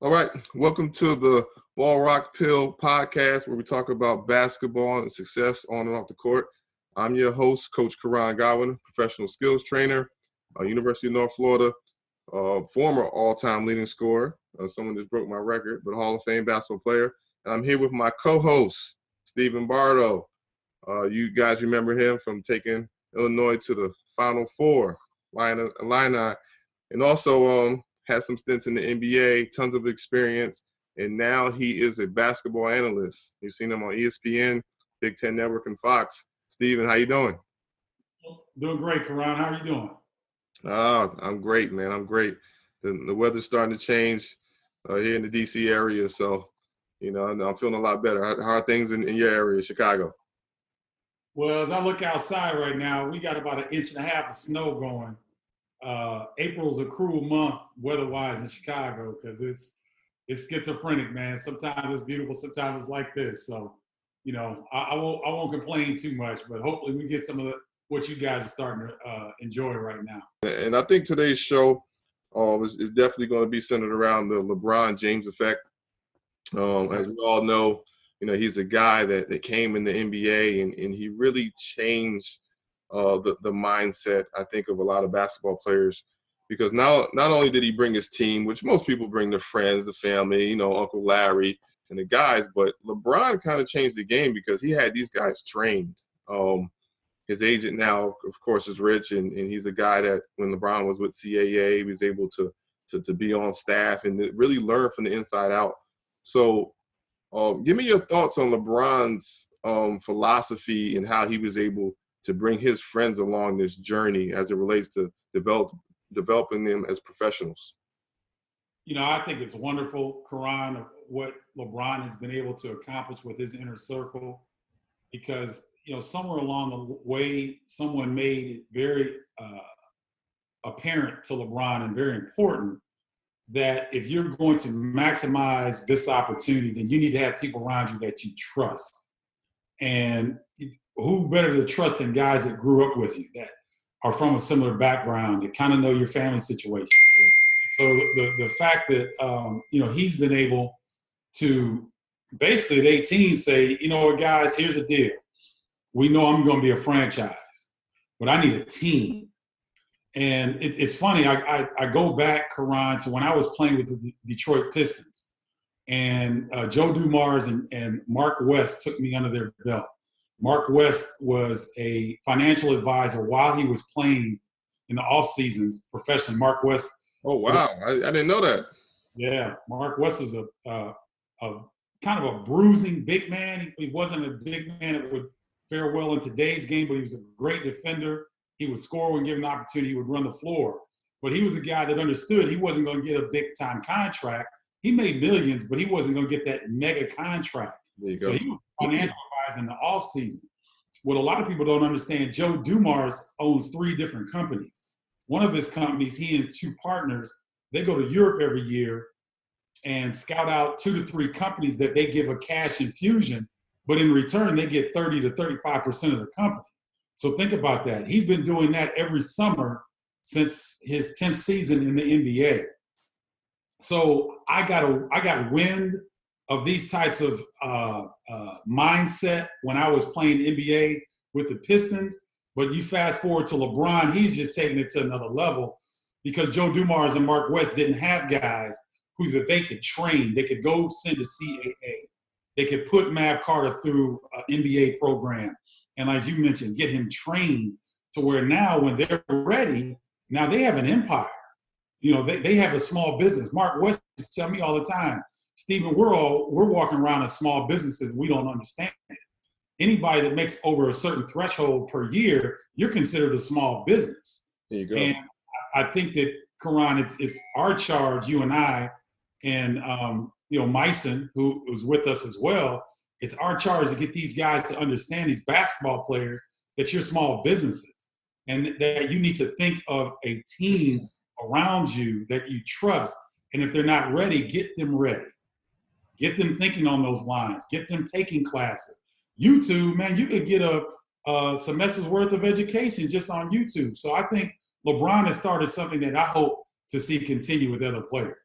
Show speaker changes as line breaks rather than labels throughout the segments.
All right, welcome to the Ball Rock Pill podcast, where we talk about basketball and success on and off the court. I'm your host, Coach Koran, Godwin, professional skills trainer, University of North Florida, former all-time leading scorer, someone that broke my record, but Hall of Fame basketball player. And I'm here with my co-host, Stephen Bardo. You guys remember him from taking Illinois to the Final Four, Illini, and also had some stints in the NBA, tons of experience, and now he is a basketball analyst. You've seen him on ESPN, Big Ten Network, and Fox. Steven, how you doing?
Doing great, Koran. How are you doing?
I'm great, man. I'm great. The weather's starting to change here in the D.C. area, so, I'm feeling a lot better. How are things in your area, Chicago?
Well, as I look outside right now, we got about 1.5 inches of snow going. April's a cruel month weather-wise in Chicago because it's schizophrenic, man. Sometimes it's beautiful, sometimes it's like this. So, I won't complain too much, but hopefully we get some of what you guys are starting to enjoy right now.
And I think today's show is definitely going to be centered around the LeBron James effect. As we all know, he's a guy that came in the NBA and he really changed the mindset, I think, of a lot of basketball players, because not only did he bring his team, which most people bring their friends, the family, Uncle Larry and the guys, but LeBron kind of changed the game because he had these guys trained. His agent now, of course, is rich, and he's a guy that when LeBron was with CAA, he was able to be on staff and really learn from the inside out. So give me your thoughts on LeBron's philosophy and how he was able to bring his friends along this journey as it relates to developing them as professionals.
I think it's wonderful, Koran, what LeBron has been able to accomplish with his inner circle, because, somewhere along the way, someone made it very apparent to LeBron and very important that if you're going to maximize this opportunity, then you need to have people around you that you trust. And who better to trust than guys that grew up with you, that are from a similar background, that kind of know your family situation. So the fact that, he's been able to basically at 18 say, guys, here's the deal. We know I'm going to be a franchise, but I need a team. And it's funny, I go back, Koran, to when I was playing with the Detroit Pistons. And Joe Dumars and Mark West took me under their belt. Mark West was a financial advisor while he was playing in the off seasons professionally. Mark West.
Oh, wow. I didn't know that.
Yeah. Mark West was a kind of a bruising big man. He wasn't a big man that would fare well in today's game, but he was a great defender. He would score when given the opportunity. He would run the floor. But he was a guy that understood he wasn't going to get a big-time contract. He made millions, but he wasn't going to get that mega contract.
There you go.
So he was a financial advisor in the offseason. What a lot of people don't understand, Joe Dumars owns 3 different companies. One of his companies, he and 2 partners, they go to Europe every year and scout out 2 to 3 companies that they give a cash infusion, but in return, they get 30 to 35% of the company. So think about that. He's been doing that every summer since his 10th season in the NBA. So I got wind of these types of mindset when I was playing NBA with the Pistons. But you fast forward to LeBron, he's just taking it to another level because Joe Dumars and Mark West didn't have guys who that they could train. They could go send to CAA. They could put Mav Carter through an NBA program. And as you mentioned, get him trained to where now when they're ready, now they have an empire. They have a small business. Mark West used to tell me all the time, Stephen, we're walking around as small businesses. We don't understand it. Anybody that makes over a certain threshold per year, you're considered a small business.
There you go.
And I think that, Koran, it's our charge, you and I, and Myson, who was with us as well, it's our charge to get these guys to understand, these basketball players, that you're small businesses and that you need to think of a team around you that you trust. And if they're not ready, get them ready. Get them thinking on those lines. Get them taking classes. YouTube, man, you could get a semester's worth of education just on YouTube. So I think LeBron has started something that I hope to see continue with other players.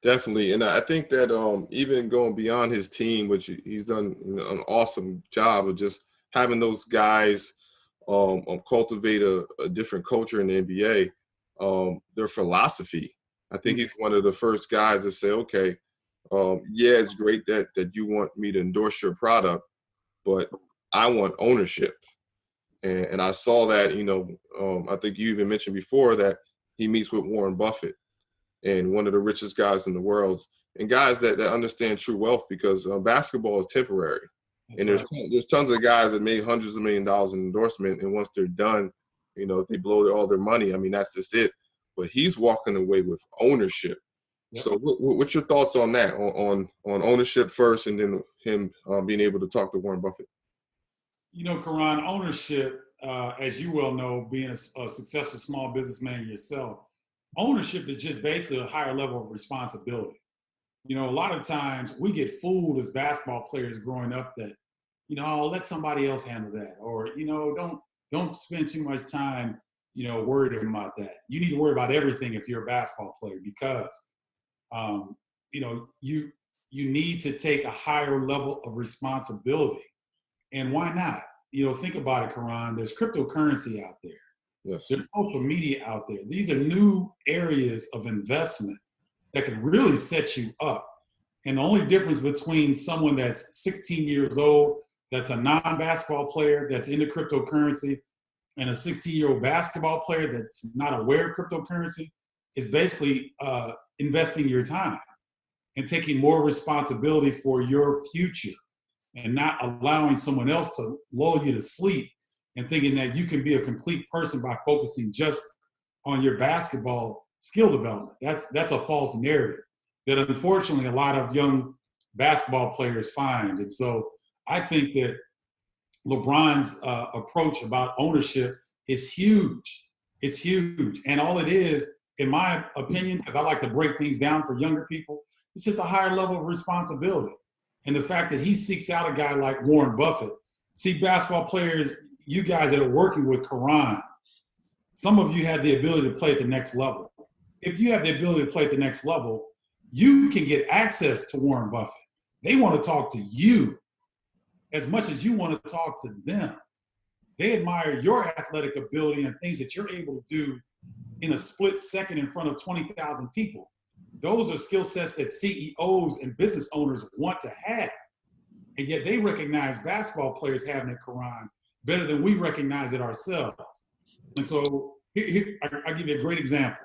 Definitely, and I think that even going beyond his team, which he's done an awesome job of just having those guys cultivate a different culture in the NBA. Their philosophy. I think he's one of the first guys to say, okay, yeah, it's great that you want me to endorse your product, but I want ownership. And I saw that, I think you even mentioned before that he meets with Warren Buffett and one of the richest guys in the world, and guys that understand true wealth, because basketball is temporary.
That's
And
right.
there's tons of guys that make hundreds of $1,000,000 in endorsement, and once they're done, if they blow all their money, I mean, that's just it. But he's walking away with ownership.
Yep.
So what's your thoughts on that, on ownership first, and then him being able to talk to Warren Buffett?
Koran, ownership, as you well know, being a successful small businessman yourself, ownership is just basically a higher level of responsibility. A lot of times we get fooled as basketball players growing up that, oh, let somebody else handle that, or don't spend too much time, worried about that. You need to worry about everything if you're a basketball player, because you need to take a higher level of responsibility. And why not? Think about it, Koran. There's cryptocurrency out there.
Yes.
There's social media out there. These are new areas of investment that can really set you up. And the only difference between someone that's 16 years old, that's a non-basketball player, that's into cryptocurrency, and a 16-year-old basketball player that's not aware of cryptocurrency is basically investing your time and taking more responsibility for your future, and not allowing someone else to lull you to sleep and thinking that you can be a complete person by focusing just on your basketball skill development. That's a false narrative that unfortunately a lot of young basketball players find. And so I think that LeBron's approach about ownership is huge. It's huge. And all it is, in my opinion, because I like to break things down for younger people, it's just a higher level of responsibility. And the fact that he seeks out a guy like Warren Buffett. See, basketball players, you guys that are working with Koran, some of you have the ability to play at the next level. If you have the ability to play at the next level, you can get access to Warren Buffett. They want to talk to you as much as you want to talk to them. They admire your athletic ability and things that you're able to do in a split second in front of 20,000 people. Those are skill sets that CEOs and business owners want to have. And yet they recognize basketball players having it, Koran, better than we recognize it ourselves. And so here I'll give you a great example.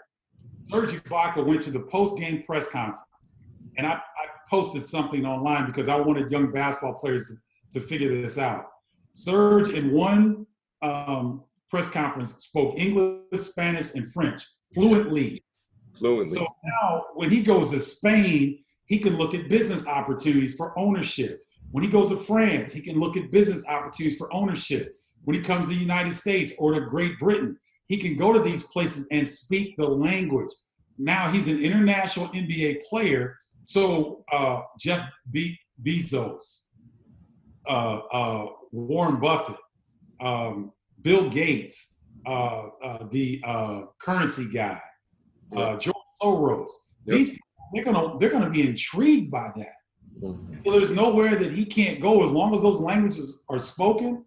Serge Ibaka went to the post-game press conference, and I posted something online because I wanted young basketball players to figure this out. Serge, in one press conference, spoke English, Spanish, and French fluently. So now when he goes to Spain, he can look at business opportunities for ownership. When he goes to France, he can look at business opportunities for ownership. When he comes to the United States or to Great Britain, he can go to these places and speak the language. Now he's an international NBA player. So Jeff Bezos, Warren Buffett, Bill Gates, the currency guy, George Soros. Yep. These people, they're gonna be intrigued by that. Mm-hmm. So there's nowhere that he can't go as long as those languages are spoken.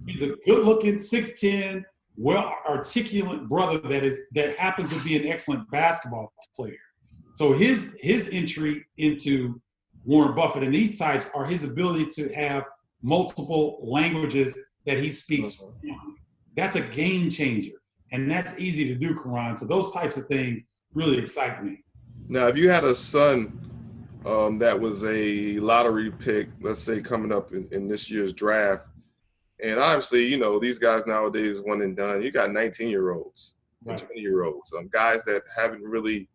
He's a good-looking 6'10", well-articulate brother that happens to be an excellent basketball player. So his entry into Warren Buffett and these types are his ability to have multiple languages that he speaks. Mm-hmm. That's a game changer, and that's easy to do, Koran. So those types of things really excite me.
Now, if you had a son that was a lottery pick, let's say coming up in this year's draft, and obviously, these guys nowadays one and done. You got 19-year-olds and 20-year-olds, guys that haven't really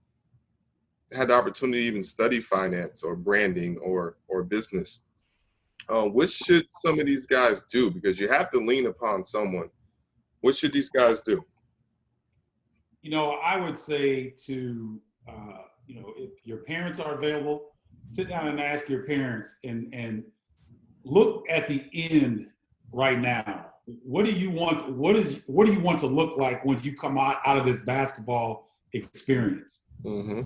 had the opportunity to even study finance or branding or business. What should some of these guys do? Because you have to lean upon someone. What should these guys do?
I would say to, if your parents are available, sit down and ask your parents and look at the end right now. What do you want? What do you want to look like when you come out of this basketball experience? Mm-hmm.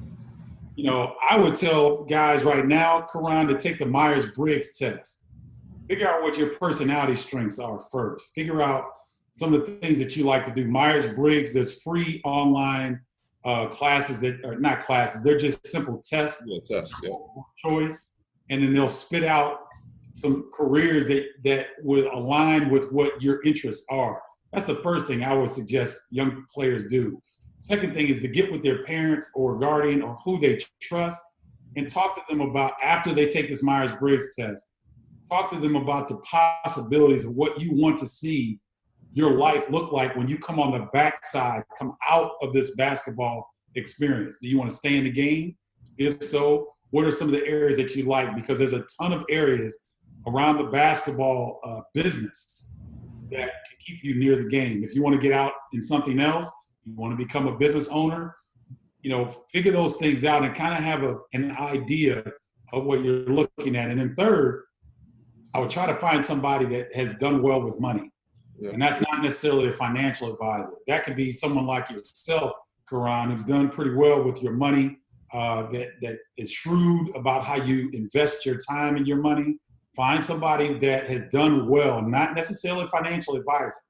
I would tell guys right now, Koran, to take the Myers-Briggs test. Figure out what your personality strengths are first. Figure out some of the things that you like to do. Myers-Briggs, there's free online classes that are not classes. They're just simple tests, choice, and then they'll spit out some careers that would align with what your interests are. That's the first thing I would suggest young players do. Second thing is to get with their parents or guardian or who they trust and talk to them about, after they take this Myers-Briggs test, talk to them about the possibilities of what you want to see your life look like when you come on the backside, come out of this basketball experience. Do you want to stay in the game? If so, what are some of the areas that you like? Because there's a ton of areas around the basketball business that can keep you near the game. If you want to get out in something else, you want to become a business owner, figure those things out and kind of have an idea of what you're looking at. And then third, I would try to find somebody that has done well with money. Yeah. And that's not necessarily a financial advisor. That could be someone like yourself, Koran, who's done pretty well with your money, that is shrewd about how you invest your time and your money. Find somebody that has done well, not necessarily a financial advisor.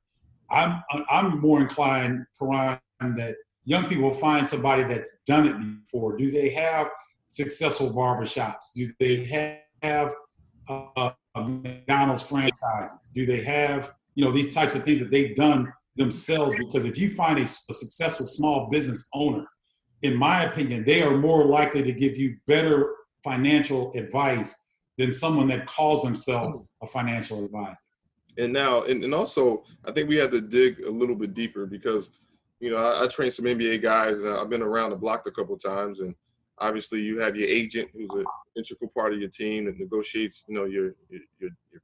I'm more inclined, Koran, that young people find somebody that's done it before. Do they have successful barbershops? Do they have McDonald's franchises? Do they have these types of things that they've done themselves? Because if you find a successful small business owner, in my opinion, they are more likely to give you better financial advice than someone that calls themselves a financial advisor.
And now, and also, I think we had to dig a little bit deeper because, I trained some NBA guys, and I've been around the block a couple of times, and obviously you have your agent who's an integral part of your team that negotiates, your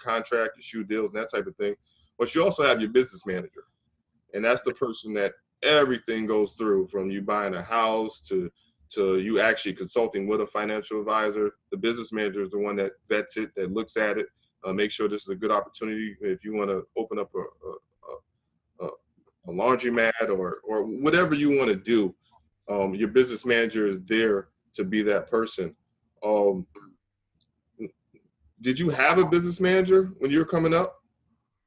contract, your shoe deals, and that type of thing. But you also have your business manager, and that's the person that everything goes through, from you buying a house to you actually consulting with a financial advisor. The business manager is the one that vets it, that looks at it, make sure this is a good opportunity. If you want to open up a laundromat or whatever you want to do, your business manager is there to be that person. Did you have a business manager when you were coming up?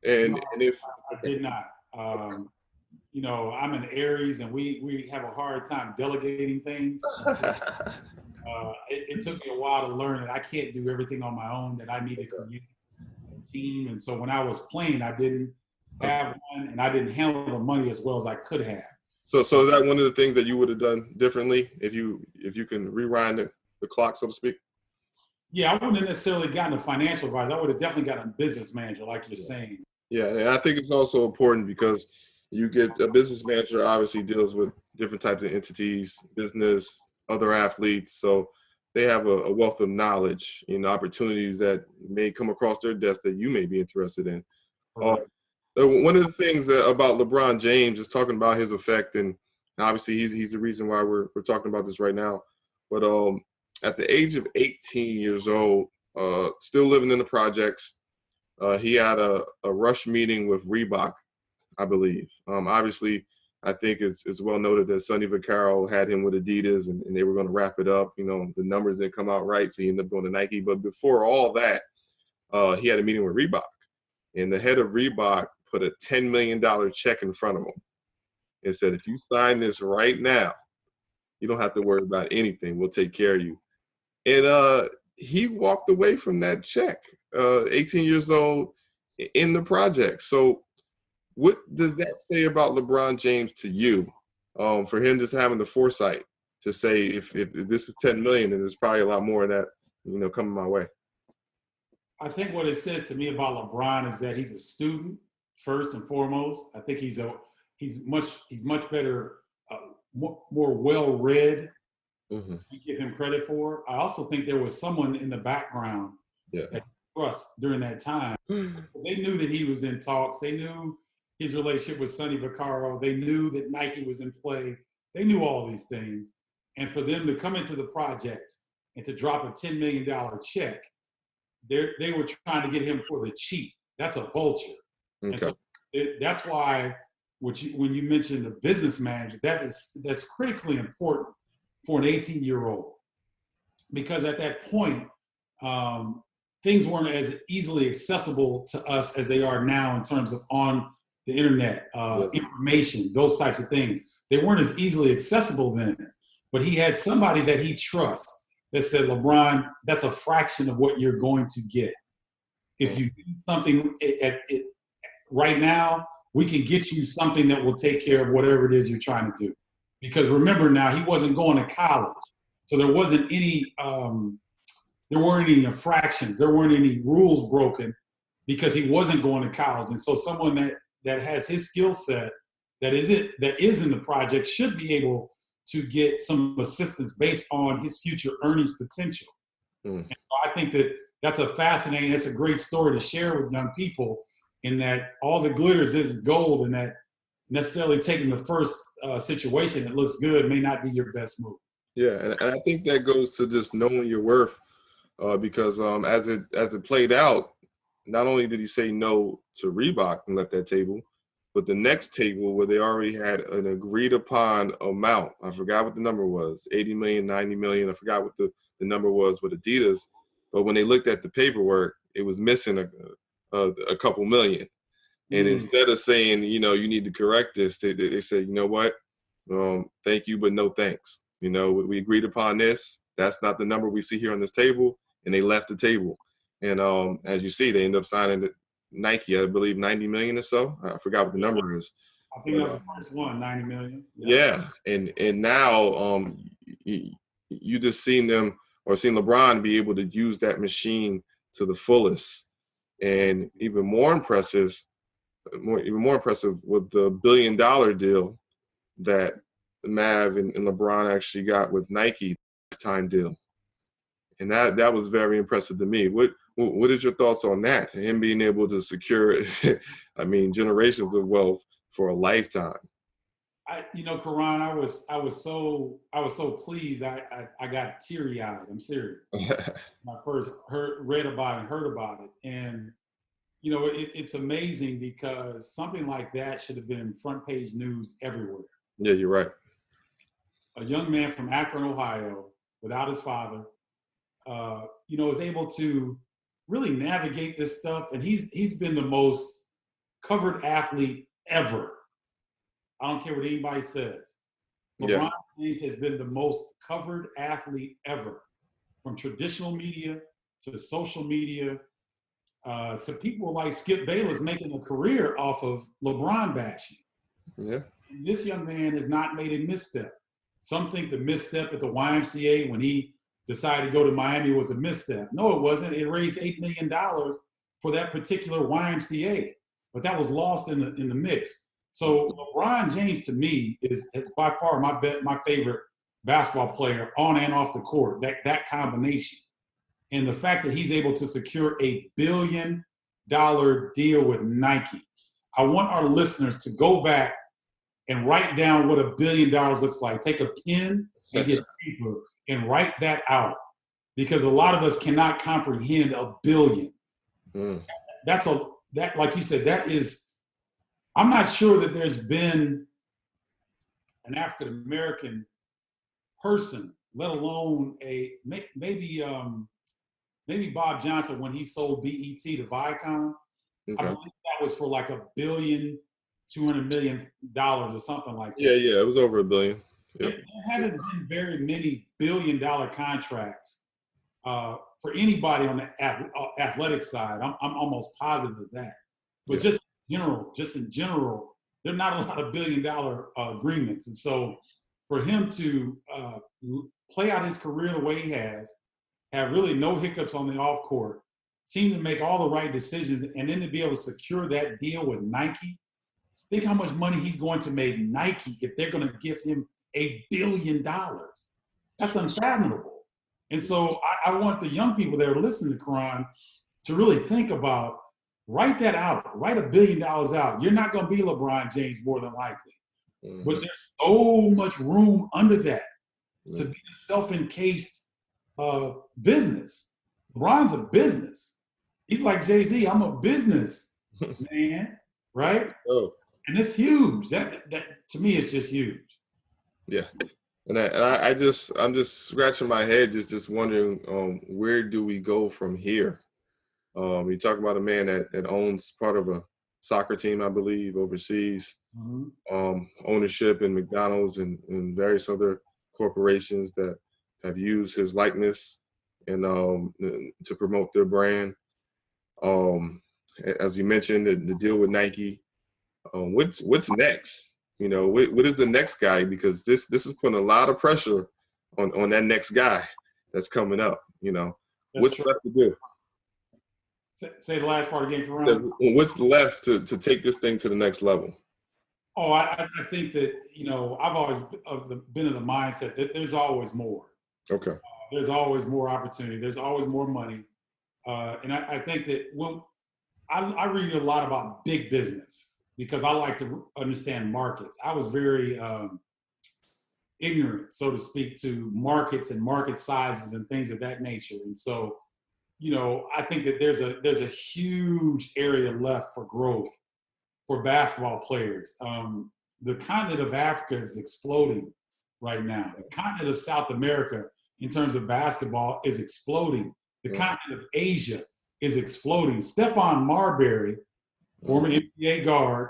No, I did not. I'm an Aries, and we have a hard time delegating things. It took me a while to learn that I can't do everything on my own, that I need to communicate with a team. And so when I was playing, I didn't have one, and I didn't handle the money as well as I could have.
So is that one of the things that you would have done differently if you can rewind the clock, so to speak?
Yeah, I wouldn't have necessarily gotten a financial advisor. I would have definitely gotten a business manager, like you're saying.
Yeah, and I think it's also important because you get a business manager obviously deals with different types of entities, business, other athletes. So they have a wealth of knowledge, opportunities that may come across their desk that you may be interested in. Right. One of the things about LeBron James is talking about his effect, and obviously he's the reason why we're talking about this right now. But at the age of 18 years old, still living in the projects, he had a rush meeting with Reebok, I believe. Obviously, I think it's well noted that Sonny Vaccaro had him with Adidas, and they were going to wrap it up. The numbers didn't come out right, so he ended up going to Nike. But before all that, he had a meeting with Reebok, and the head of Reebok put a $10 million check in front of him and said, if you sign this right now, you don't have to worry about anything. We'll take care of you. And he walked away from that check, 18 years old, in the project. So what does that say about LeBron James to you, for him just having the foresight to say, if this is 10 million, then there's probably a lot more of that, coming my way?
I think what it says to me about LeBron is that he's a student first and foremost. I think he's much better, more well-read. Mm-hmm. You give him credit for. I also think there was someone in the background that trust during that time. They knew that he was in talks. They knew his relationship with Sonny Vaccaro. They knew that Nike was in play. They knew all these things. And for them to come into the projects and to drop a $10 million check, they were trying to get him for the cheap. That's a vulture. Okay. And so that's why when you mentioned the business manager, that's critically important for an 18-year-old. because at that point, things weren't as easily accessible to us as they are now in terms of on the internet, information, those types of things. They weren't as easily accessible then. But he had somebody that he trusts that said, LeBron, that's a fraction of what you're going to get. If you do something right now, we can get you something that will take care of whatever it is you're trying to do. Because remember now, he wasn't going to college. So there wasn't any, there weren't any infractions. There weren't any rules broken because he wasn't going to college. And so someone that has his skill set, that is in the project, should be able to get some assistance based on his future earnings potential. And so I think that's a great story to share with young people, in that all the glitters is gold, and that necessarily taking the first situation that looks good may not be your best move.
Yeah, and I think that goes to just knowing your worth, because as it played out, not only did he say no to Reebok and left that table, but the next table where they already had an agreed upon amount, I forgot what the number was, 80 million, 90 million, I forgot what the number was with Adidas, but when they looked at the paperwork, it was missing a couple million. And instead of saying, you need to correct this, they said, you know what, thank you, but no thanks. We agreed upon this. That's not the number we see here on this table. And they left the table. And as you see, they end up signing Nike, I believe 90 million or so. I forgot what the number is.
I think that was the first one, 90 million.
Yeah. And now you just seen LeBron be able to use that machine to the fullest. And even more impressive with the $1 billion deal that Mav and LeBron actually got with Nike, time deal. And that was very impressive to me. What is your thoughts on that? Him being able to secure, generations of wealth for a lifetime.
Koran, I was so pleased. I got teary eyed. I'm serious. When I first read about it and heard about it, and it's amazing because something like that should have been front page news everywhere.
Yeah, you're right.
A young man from Akron, Ohio, without his father, is able to really navigate this stuff, and he's been the most covered athlete ever. I don't care what anybody says. LeBron James has been the most covered athlete ever, from traditional media to social media to people like Skip Bayless making a career off of LeBron bashing.
Yeah.
And this young man has not made a misstep. Some think the misstep at the YMCA when he decided to go to Miami was a misstep. No, it wasn't. It raised $8 million for that particular YMCA, but that was lost in the mix. So LeBron James, to me, is by far my favorite basketball player on and off the court, that combination. And the fact that he's able to secure a $1 billion deal with Nike. I want our listeners to go back and write down what $1 billion looks like. Take a pen and get paper and write that out, because a lot of us cannot comprehend $1 billion. That, like you said, that is. I'm not sure that there's been an African American person, let alone maybe Bob Johnson when he sold BET to Viacom. Okay. I believe that was for like $1.2 billion or something like that.
Yeah, it was over $1 billion. Yep.
There haven't been very many $1 billion contracts for anybody on the athletic side. I'm almost positive of that. But just in general, there are not a lot of $1 billion agreements. And so for him to play out his career the way he has, have really no hiccups on the off court, seem to make all the right decisions, and then to be able to secure that deal with Nike, think how much money he's going to make Nike if they're going to give him $1 billion. That's unfathomable. And so I want the young people that are listening to Koran to really think about, write that out, write $1 billion out. You're not going to be LeBron James more than likely. But there's so much room under that to be a self-encased business. LeBron's a business. He's like Jay-Z, I'm a business man, right?
Oh.
And it's huge. That to me is just huge.
Yeah. And I'm just scratching my head, just wondering, where do we go from here? You talk about a man that owns part of a soccer team, I believe, overseas,
Mm-hmm.
ownership in McDonald's and various other corporations that have used his likeness and to promote their brand. Um, as you mentioned, the deal with Nike. What's next? You know, what is the next guy? Because this is putting a lot of pressure on that next guy that's coming up. You know,
That's
what's
true.
left to do?
Say the last part again, Koran.
So what's left to take this thing to the next level?
Oh, I think that, I've always been in the mindset that there's always more.
Okay.
There's always more opportunity. There's always more money. And I think that when I read a lot about big business because I like to understand markets. I was very ignorant, so to speak, to markets and market sizes and things of that nature. And so, I think that there's a huge area left for growth for basketball players. The continent of Africa is exploding right now. The continent of South America, in terms of basketball, is exploding. The continent of Asia is exploding. Stephon Marbury, former NBA guard,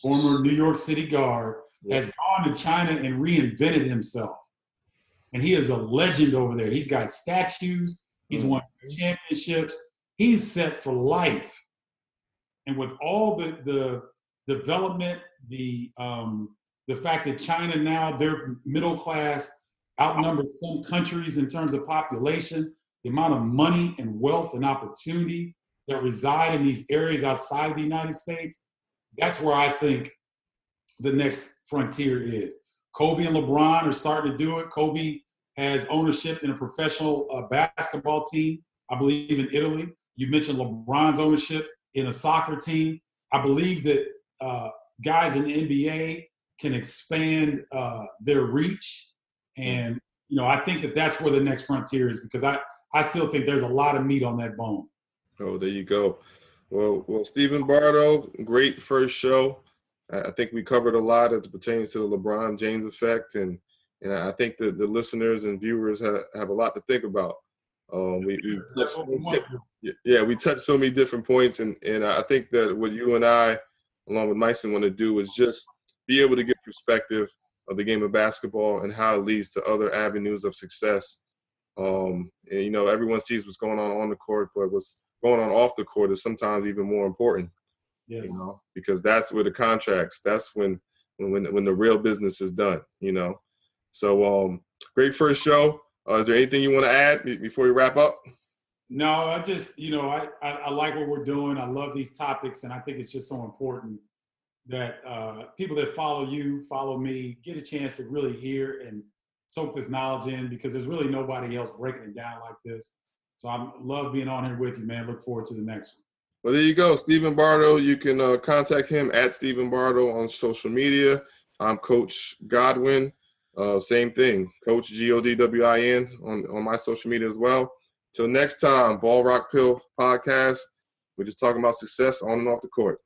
former New York City guard, has gone to China and reinvented himself. And he is a legend over there. He's got statues. He's won championships. He's set for life. And with all the development, the fact that China now, their middle class outnumbers some countries in terms of population, the amount of money and wealth and opportunity that reside in these areas outside of the United States, that's where I think the next frontier is. Kobe and LeBron are starting to do it. Kobe has ownership in a professional basketball team, I believe, in Italy. You mentioned LeBron's ownership in a soccer team. I believe that guys in the NBA can expand their reach. And, I think that that's where the next frontier is because I still think there's a lot of meat on that bone.
Oh, there you go. Well, Stephen Bardo, great first show. I think we covered a lot as it pertains to the LeBron James effect, and I think the listeners and viewers have a lot to think about. We touched so many different points, and I think that what you and I, along with Myson, want to do is just be able to give perspective of the game of basketball and how it leads to other avenues of success. And everyone sees what's going on the court, but what's going on off the court is sometimes even more important.
Yes.
Because that's where the contracts, that's when the real business is done, So great first show. Is there anything you want to add before we wrap up?
No, I just, I like what we're doing. I love these topics, and I think it's just so important that people that follow you, follow me, get a chance to really hear and soak this knowledge in because there's really nobody else breaking it down like this. So I love being on here with you, man. Look forward to the next one.
Well, there you go. Stephen Bardo. You can contact him at Stephen Bardo on social media. I'm Coach Godwin. Same thing, Coach Godwin on my social media as well. Till next time, Ball Rock Pill podcast. We're just talking about success on and off the court.